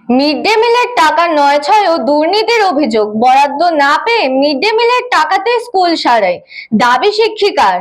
Mid day মিলের টাকা নয় ছয় ও দুর্নীতির অভিযোগ, বরাদ্দ না পেয়ে মিড ডে মিলের টাকাতে স্কুল সারাই, দাবি শিক্ষিকার।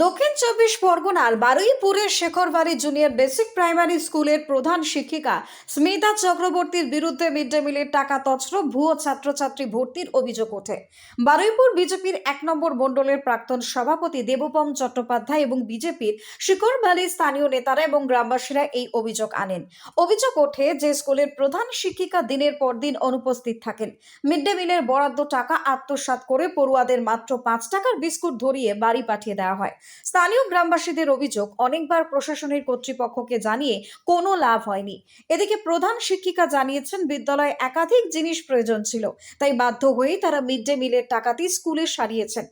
দক্ষিণ চব্বিশ পরগনার বারুইপুরের শেখরবাড়ি জুনিয়র বেসিক প্রাইমারি স্কুলের প্রধান শিক্ষিকা স্মিতা চক্রবর্তীর বিরুদ্ধে মিড ডে মিলের টাকা তছরূপ, ভুয়ো ছাত্রছাত্রী ভর্তির অভিযোগ ওঠে। বারুইপুর বিজেপির 1 নম্বর মণ্ডলের প্রাক্তন সভাপতি দেবপম চট্টোপাধ্যায় এবং বিজেপির শিখরবাড়ির স্থানীয় নেতারা এবং গ্রামবাসীরা এই অভিযোগ আনেন। অভিযোগ ওঠে যে স্কুলের প্রধান শিক্ষিকা দিনের পর দিন অনুপস্থিত থাকেন। মিড ডে মিলের বরাদ্দ টাকা আত্মসাৎ করে পড়ুয়াদের মাত্র 5 টাকার বিস্কুট ধরিয়ে বাড়ি পাঠিয়ে দেওয়া হয়। স্থানীয় গ্রামবাসীদের অভিযোগ, অনেকবার প্রশাসনের কর্তৃপক্ষকে জানিয়ে কোনো লাভ হয়নি। এদিকে প্রধান শিক্ষিকা জানিয়েছেন বিদ্যালয়ে একাধিক জিনিস প্রয়োজন ছিল, তাই বাধ্য হয়েই তারা মিড ডে মিলের টাকাতেই স্কুলে সারিয়েছেন।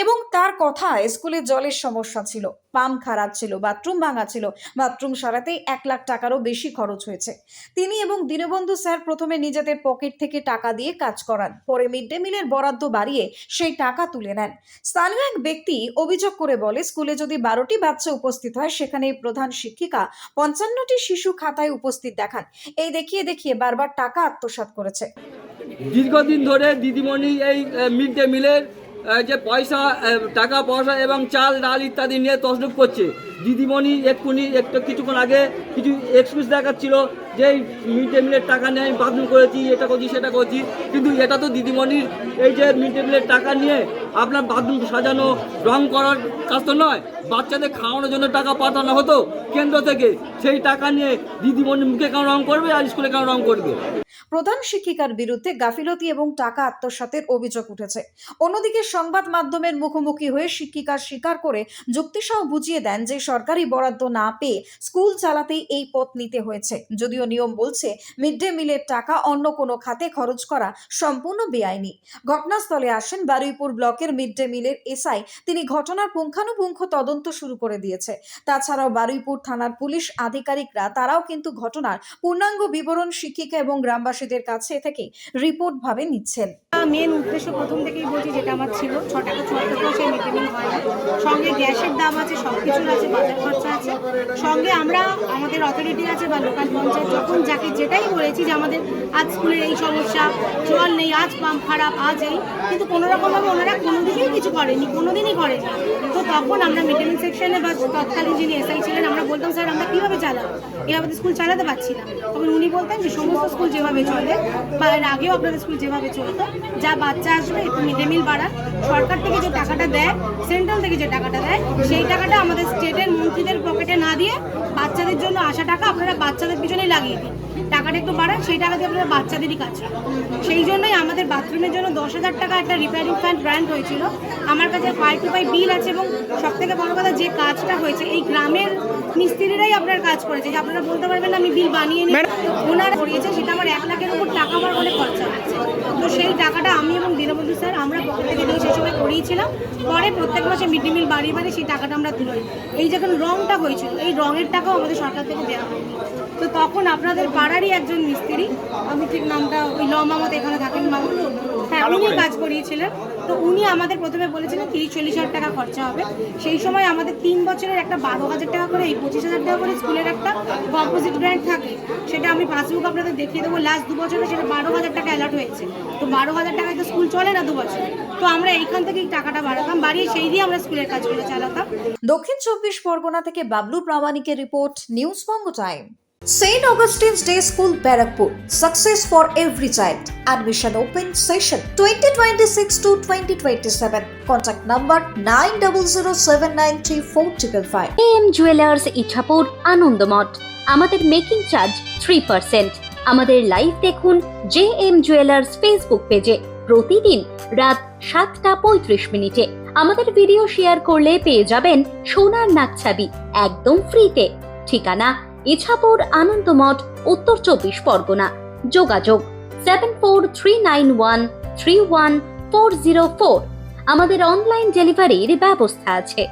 এবং তার কথায় স্কুলে জলের সমস্যা ছিল, পাম্প খারাপ ছিল, বাথরুম ভাঙা ছিল, বাথরুম সারাতেই 1 লাখ টাকারও বেশি খরচ হয়েছে। তিনি এবং দীনবন্ধু স্যার প্রথমে নিজেদের পকেট থেকে টাকা দিয়ে কাজ করান, পরে মিড ডে মিলের বরাদ্দ বাড়িয়ে সেই টাকা তুলে নেন। স্থানীয় এক ব্যক্তি অভিযোগ করে বলে, স্কুলে যদি 12টি বাচ্চা উপস্থিত হয়, সেখানে প্রধান শিক্ষিকা 55টি শিশু খাতায় উপস্থিত দেখান। এই দেখিয়ে দেখিয়ে বারবার টাকা আত্মসাৎ করেছে। দীর্ঘদিন ধরে দিদিমণি এই মিড ডে মিলের যে পয়সা, টাকা পয়সা এবং চাল ডাল ইত্যাদি নিয়ে তছরূপ করছে। দিদিমণি কিছুক্ষণ আগে কিছু এক্সকিউজ দেখাচ্ছিল যে এই মিড ডে মিলের টাকা নিয়ে আমি বাথরুম করেছি, এটা করছি সেটা করছি, কিন্তু এটা তো দিদিমণির এই যে মিড ডে মিলের টাকা নিয়ে আপনার বাথরুম সাজানো, রং করার কাজ তো নয়। বাচ্চাদের খাওয়ানোর জন্য টাকা পাঠানো হতো কেন্দ্র থেকে, সেই টাকা নিয়ে দিদিমণির মুখে কেন রং করবে আর স্কুলে কেন রং করবে? প্রধান শিক্ষিকার বিরুদ্ধে গাফিলতি এবং টাকা আত্মসাতের অভিযোগ উঠেছে। অন্যদিকে সংবাদ মাধ্যমের মুখোমুখি হয়ে শিক্ষিকা স্বীকার করে যুক্তিসহ বুঝিয়ে দেন যে সরকারি বরাদ্দ না পেয়ে স্কুল চালাতেই এই পথ নিতে হয়েছে। যদিও নিয়ম বলছে মিড ডে মিলের টাকা অন্য কোনো খাতে খরচ করা সম্পূর্ণ বেআইনি। ঘটনাস্থলে আসেন বারুইপুর ব্লকের মিড ডে মিলের এসআই। তিনি ঘটনার পুঙ্খানুপুঙ্খ তদন্ত শুরু করে দিয়েছে। তাছাড়াও বারুইপুর থানার পুলিশ আধিকারিকরা তারাও কিন্তু ঘটনার পূর্ণাঙ্গ বিবরণ শিক্ষিকা এবং গ্রামবাসীদের কাছে থেকে রিপোর্ট ভাবে নিচ্ছেন। মেন উদ্দেশ্য প্রথম থেকেই বলছি, যেটা আমার ছিল 6 টাকা 6 টাকা সেই মিড ডে মিল হয় না। সঙ্গে গ্যাসের দাম আছে, সব কিছুর আছে, বাজার খরচা আছে। সঙ্গে আমরা আমাদের অথরিটি আছে বা লোকাল পঞ্চায়েত যখন যাকে যেটাই বলেছি যে আমাদের আজ স্কুলের এই সমস্যা, জল নেই, আজ পাম্প খারাপ, আজ এই, কিন্তু কোনোরকমভাবে ওনারা কোনোদিনই কিছু করেনি, কোনোদিনই করেনি। তো তখন আমরা মিড ডে মিল সেকশনে বা তৎকালীন যিনি এসআই ছিলেন, আমরা বলতাম স্যার আমরা কীভাবে চালাবো, এভাবে স্কুল চালাতে পারছি না। তখন উনি বলতেন যে সমস্ত স্কুল যেভাবে চলে বা এর আগেও আপনাদের স্কুল যেভাবে চলতো, যা বাচ্চা আসবে একটু মিড ডে মিল বাড়ান, সরকার থেকে যে টাকাটা দেয়, সেন্ট্রাল থেকে যে টাকাটা দেয়, সেই টাকাটা আমাদের স্টেটের মন্ত্রীদের পকেটে না দিয়ে বাচ্চাদের জন্য আসা টাকা আপনারা বাচ্চাদের পিছনেই লাগিয়ে দিন, টাকাটা একটু বাড়ান, সেই টাকা দিয়ে আপনারা বাচ্চাদেরই কাজ করেন। সেই জন্যই আমাদের বাথরুমের জন্য 10,000 টাকা একটা রিপেয়ারিং ফান্ড গ্র্যান্ট হয়েছিল। আমার কাছে 5 to 5 বিল আছে এবং সব থেকে বড় কথা যে কাজটা হয়েছে এই গ্রামের মিস্ত্রিরাই আপনার কাজ করেছে, যে আপনারা বলতে পারবেন না আমি বিল বানিয়ে নিই, ওনারা করিয়েছে। সেটা আমার 1 লাখের উপর টাকা আমার অনেক খরচা হয়েছে। তো সেই টাকাটা আমি এবং দীনবন্ধু স্যার আমরা পকেট থেকে দিয়ে সেই সময় করিয়েছিলাম। পরে প্রত্যেক মাসে মিড ডে মিল বাড়িয়ে বাড়িয়ে সেই টাকাটা আমরা তুলে। এই যখন রংটা হয়েছিল, এই রঙের টাকাও আমাদের সরকার থেকে দেওয়া হয়নি। তো তখন আপনাদের পাড়ারই একজন মিস্ত্রি, আমি ঠিক নামটা ওই মামা এখানে থাকেন মামা, হ্যাঁ উনি কাজ করিয়েছিলেন। তো উনি আমাদের প্রথমে বলেছিলেন 30-40 হাজার টাকা খরচা হবে। সেই সময় আমাদের 3 বছরের একটা 12,000 টাকা করে, এই 25,000 টাকা করে স্কুলের একটা কম্পোজিট গ্র্যান্ট থাকে, সেটা আমি পাসবুক আপনাদের দেখিয়ে দেবো। লাস্ট 2 বছরে সেটা 12,000 টাকা অ্যালার্ট হয়েছে। তো 12,000 টাকায় তো স্কুল চলে না 2 বছরে। তো আমরা এইখান থেকেই টাকাটা বাড়াতাম, বাড়িয়ে সেই দিয়ে আমরা স্কুলের কাজগুলো চালাতাম। দক্ষিণ চব্বিশ পরগনা থেকে Bablu প্রামাণিকের report, news Banga time. St. Augustine's Day School, Barrackpur. Success for every child. Admission open session 2026 to 2027. Contact number 9007934555. AM Jewelers Ichhapur Anandamath. আমাদের মেকিং চার্জ 3%। আমাদের লাইভ দেখুন JM Jewelers ফেসবুক পেজে প্রতিদিন রাত 7:35 আমাদের ভিডিও শেয়ার করলে পেয়ে যাবেন সোনার নাকছাবি একদম ফ্রিতে। ঠিকানা ইছাপুর আনন্দমঠ, উত্তর 24 পরগনা। যোগাযোগ 7439131404। আমাদের অনলাইন ডেলিভারির ব্যবস্থা আছে।